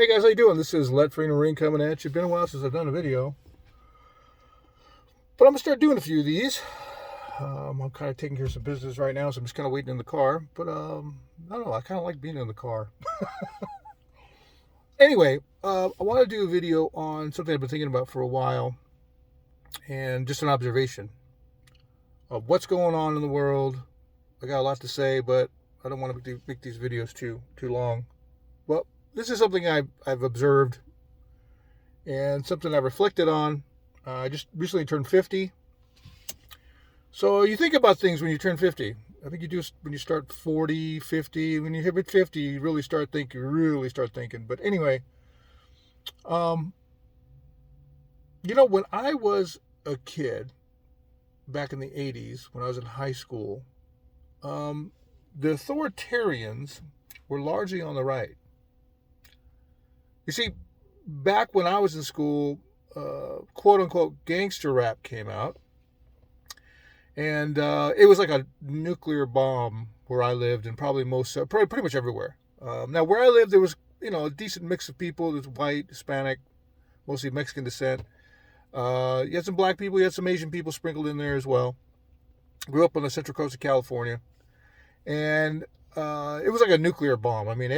Hey guys, how you doing? This is Let Free Marine coming at you. Been a while since I've done a video, but I'm gonna start doing a few of these. I'm kind of taking care of some business right now, so I'm just kind of waiting in the car. But I don't know. I kind of like being in the car. Anyway, I want to do a video on something I've been thinking about for a while, and just an observation of what's going on in the world. I got a lot to say, but I don't want to make these videos too long. Well, this is something I've observed and something I reflected on. I just recently turned 50. So you think about things when you turn 50. I think you do when you start 40, 50. When you hit 50, you really start thinking. But anyway, um, when I was a kid back in the 80s, when I was in high school, the authoritarians were largely on the right. You see, back when I was in school, quote unquote gangster rap came out. And it was like a nuclear bomb where I lived, and probably pretty much everywhere. Now, where I lived, there was, a decent mix of people. There's white, Hispanic, mostly Mexican descent. You had some black people, you had some Asian people sprinkled in there as well. Grew up on the central coast of California. And it was like a nuclear bomb. I mean,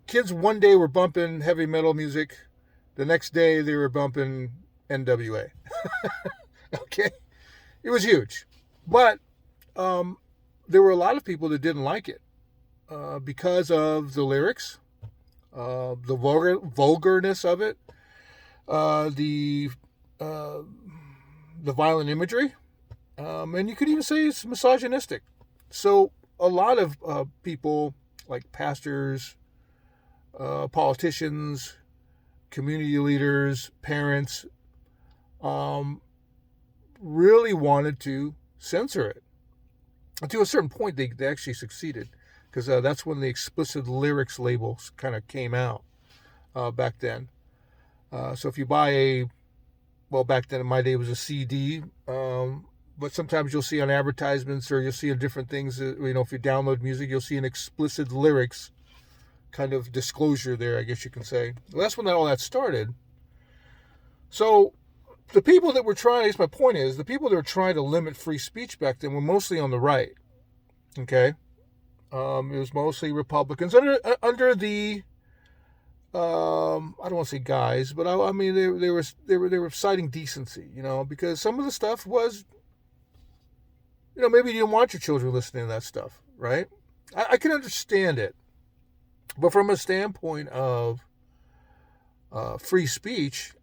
kids one day were bumping heavy metal music. The next day, they were bumping NWA. Okay? It was huge. But there were a lot of people that didn't like it because of the lyrics, the vulgarness of it, the violent imagery, and you could even say it's misogynistic. So a lot of people, like pastors, politicians, community leaders, parents, really wanted to censor it. And to a certain point, they actually succeeded, because that's when the explicit lyrics labels kind of came out back then. So if you buy back then in my day it was a CD, but sometimes you'll see on advertisements, or you'll see in different things, if you download music, you'll see an explicit lyrics kind of disclosure there, I guess you can say. Well, that's when all that started. So the people that were trying, I guess my point is, the people that were trying to limit free speech back then were mostly on the right. Okay? It was mostly Republicans under the I don't want to say guys, but I mean they were citing decency, because some of the stuff was, maybe you didn't want your children listening to that stuff, right? I can understand it, but from a standpoint of free speech,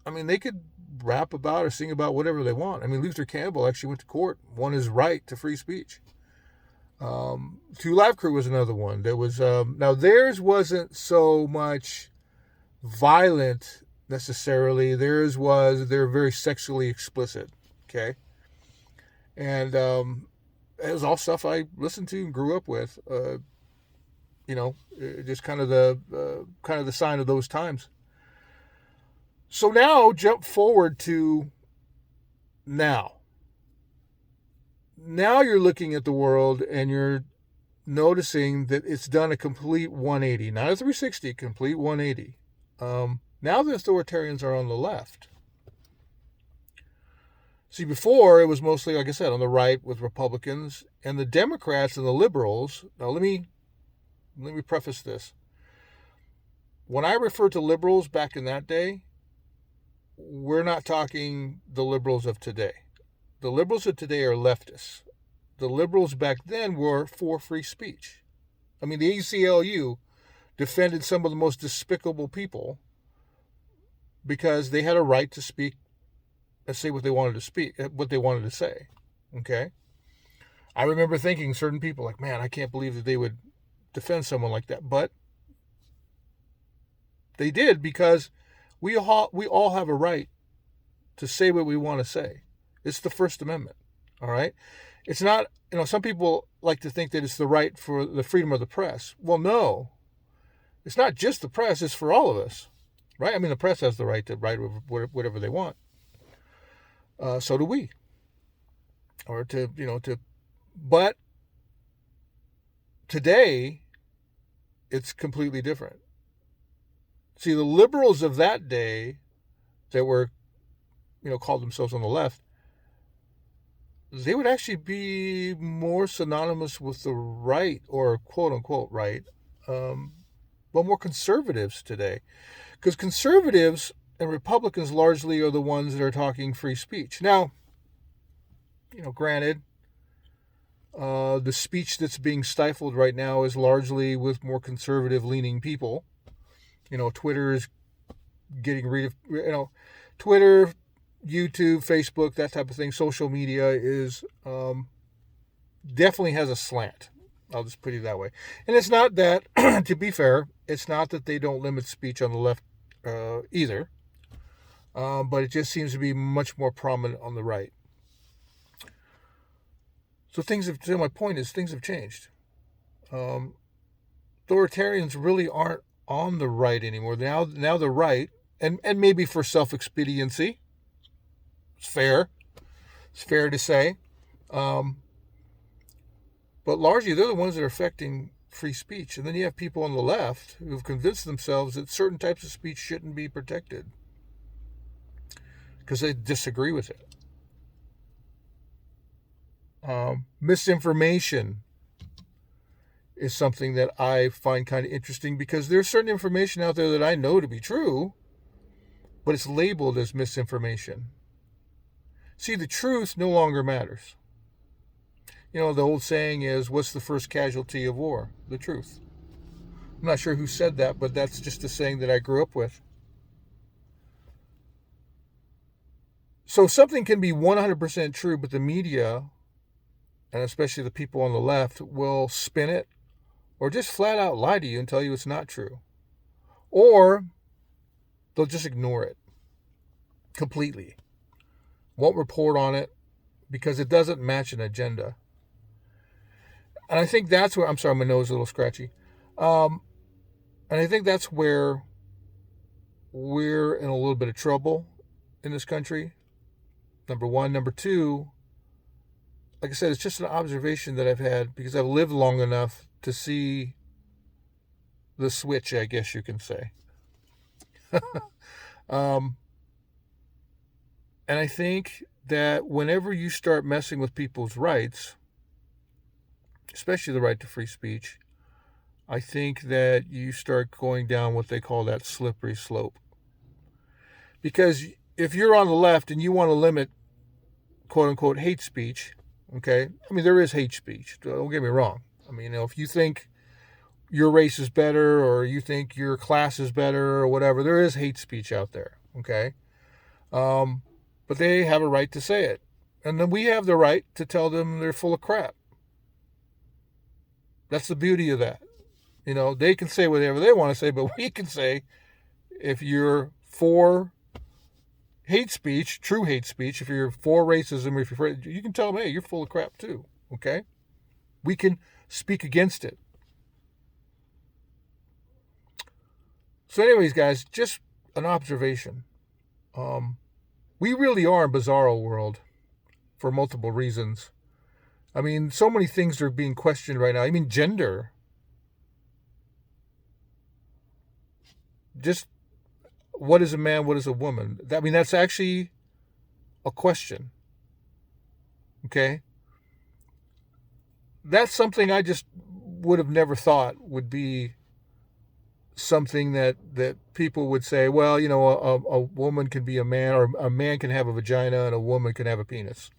I mean, they could rap about or sing about whatever they want. I mean, Luther Campbell actually went to court, won his right to free speech. Two Live Crew was another one. There was now theirs wasn't so much violent necessarily. They're very sexually explicit. Okay, and it was all stuff I listened to and grew up with. Just kind of the sign of those times. So now, jump forward to now. Now you're looking at the world and you're noticing that it's done a complete 180, not a 360, complete 180. Now the authoritarians are on the left. See, before it was mostly, like I said, on the right with Republicans, and the Democrats and the liberals. Now let me preface this. When I refer to liberals back in that day, we're not talking the liberals of today. The liberals of today are leftists. The liberals back then were for free speech. I mean, the ACLU defended some of the most despicable people because they had a right to speak and say what they wanted to say. Okay? I remember thinking certain people like, man, I can't believe that they would defend someone like that. But they did, because we all have a right to say what we want to say. It's the First Amendment, all right? It's not, some people like to think that it's the right for the freedom of the press. Well, no. It's not just the press, it's for all of us, right? I mean, the press has the right to write whatever they want. So do we. But today, it's completely different. See, the liberals of that day that were, called themselves on the left, they would actually be more synonymous with the right, or quote unquote right, but more conservatives today. Because conservatives and Republicans largely are the ones that are talking free speech. Now, granted, the speech that's being stifled right now is largely with more conservative leaning people. Twitter is getting rid of, Twitter, YouTube, Facebook, that type of thing. Social media is definitely has a slant. I'll just put it that way. And it's not that, to be fair, it's not that they don't limit speech on the left either. But it just seems to be much more prominent on the right. So my point is things have changed. Authoritarians really aren't on the right anymore. Now the right, and maybe for self-expediency, it's fair to say, but largely they're the ones that are affecting free speech. And then you have people on the left who've convinced themselves that certain types of speech shouldn't be protected because they disagree with it. Misinformation is something that I find kind of interesting, because there's certain information out there that I know to be true, but it's labeled as misinformation. See, the truth no longer matters. The old saying is, what's the first casualty of war? The truth. I'm not sure who said that, but that's just a saying that I grew up with. So something can be 100% true, but the media, and especially the people on the left, will spin it or just flat out lie to you and tell you it's not true. Or they'll just ignore it completely. Won't report on it because it doesn't match an agenda. And I think that's where, I'm sorry, my nose is a little scratchy. And I think that's where we're in a little bit of trouble in this country. Number one. Number two, like I said, it's just an observation that I've had because I've lived long enough to see the switch, I guess you can say. And I think that whenever you start messing with people's rights, especially the right to free speech, I think that you start going down what they call that slippery slope. Because if you're on the left and you want to limit, quote unquote, hate speech, okay? I mean, there is hate speech. Don't get me wrong. I mean, if you think your race is better or you think your class is better or whatever, there is hate speech out there, okay? But they have a right to say it. And then we have the right to tell them they're full of crap. That's the beauty of that. They can say whatever they want to say, but we can say, if you're for hate speech, true hate speech, if you're for racism, if you're for, you can tell them, hey, you're full of crap too, okay? We can speak against it. So anyways, guys, just an observation. We really are a bizarro world for multiple reasons. I mean, so many things are being questioned right now. I mean, gender. Just what is a man, what is a woman? I mean, that's actually a question. Okay? That's something I just would have never thought would be something that people would say, well, a woman can be a man, or a man can have a vagina and a woman can have a penis.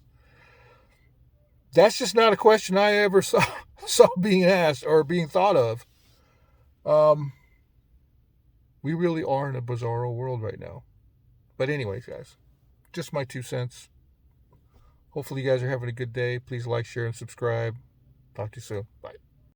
That's just not a question I ever saw being asked or being thought of. We really are in a bizarro world right now. But anyways, guys, just my 2 cents. Hopefully you guys are having a good day. Please like, share, and subscribe. Talk to you soon. Bye.